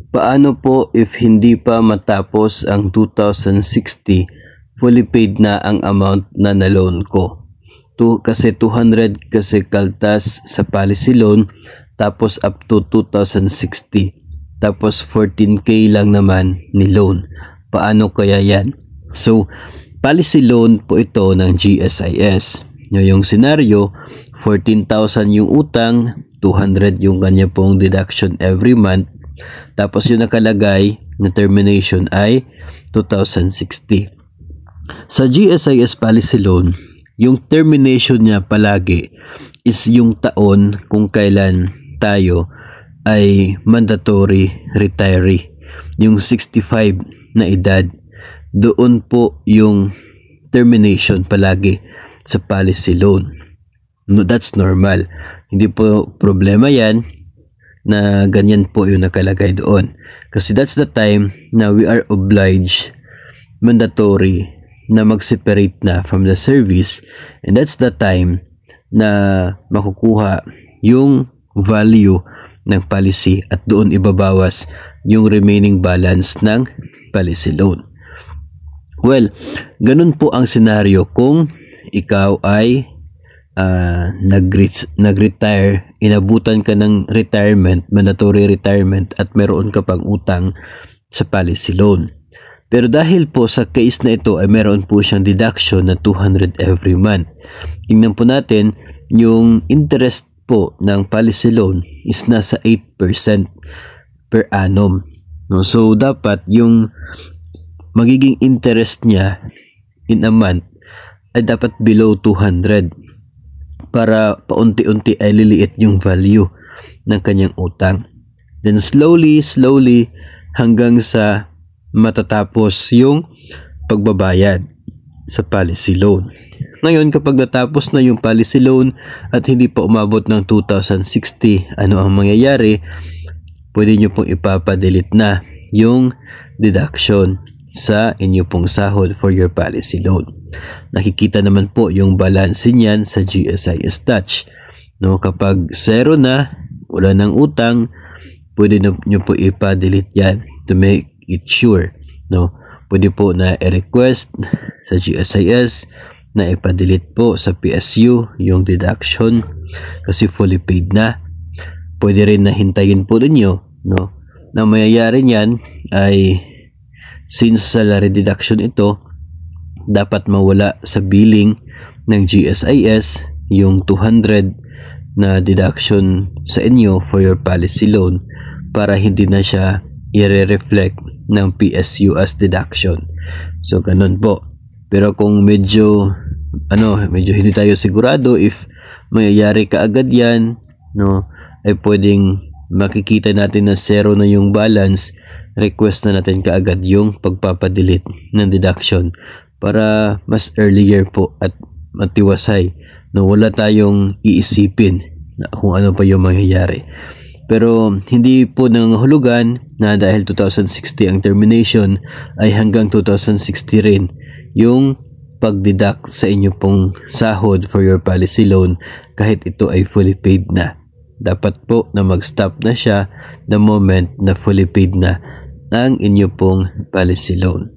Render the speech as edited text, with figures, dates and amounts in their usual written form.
Paano po if hindi pa matapos ang 2060, fully paid na ang amount na na-loan ko? Kasi 200 kasi kaltas sa policy loan, tapos up to 2060. Tapos 14K lang naman ni loan. Paano kaya yan? So, policy loan po ito ng GSIS. Yung scenario, 14,000 yung utang, 200 yung kanya pong deduction every month. Tapos yung nakalagay na termination ay 2060. Sa GSIS policy loan, yung termination niya palagi is yung taon kung kailan tayo ay mandatory retiree. Yung 65 na edad, doon po yung termination palagi sa policy loan. No, that's normal. Hindi po problema yan na ganyan po yung nakalagay doon. Kasi that's the time na we are obliged, mandatory, na mag-separate na from the service, and that's the time na makukuha yung value ng policy at doon ibabawas yung remaining balance ng policy loan. Well, ganun po ang senaryo kung ikaw ay nag-retire, inabutan ka ng retirement, mandatory retirement, at meron ka pang utang sa policy loan. Pero dahil po sa case na ito ay meron po siyang deduction na 200 every month. Tingnan po natin, yung interest po ng policy loan is nasa 8% per annum. No? So dapat yung magiging interest niya in a month ay dapat below 200 para paunti-unti ay liliit yung value ng kanyang utang. Then slowly hanggang sa matatapos yung pagbabayad sa policy loan. Ngayon, kapag natapos na yung policy loan at hindi pa umabot ng 2060, ano ang mangyayari? Pwede nyo pong ipapadelete na yung deduction sa inyo pong sahod for your policy loan. Nakikita naman po yung balance niyan sa GSIS Touch. No, kapag zero na, wala nang utang, pwede nyo po ipa-delete yan to make it sure. No, pwede po na i-request sa GSIS na ipa-delete po sa PSU yung deduction kasi fully paid na. Pwede rin na hintayin po ninyo, no, na mayayari niyan ay since salary deduction ito, dapat mawala sa billing ng GSIS yung 200 na deduction sa inyo for your policy loan para hindi na siya i-reflect ng PSU as deduction. So ganun po. Pero kung medyo hindi tayo sigurado if mayayari kaagad yan, no, ay pwedeng makikita natin na zero na yung balance, request na natin kaagad yung pagpapadelete ng deduction para mas earlier po at matiwasay, no, wala tayong iisipin na kung ano pa yung mangyayari. Pero hindi po nangahulugan na dahil 2060 ang termination ay hanggang 2060 rin yung pag-deduct sa inyo pong sahod for your policy loan kahit ito ay fully paid na. Dapat po na mag-stop na siya the moment na fully paid na ang inyo pong policy loan.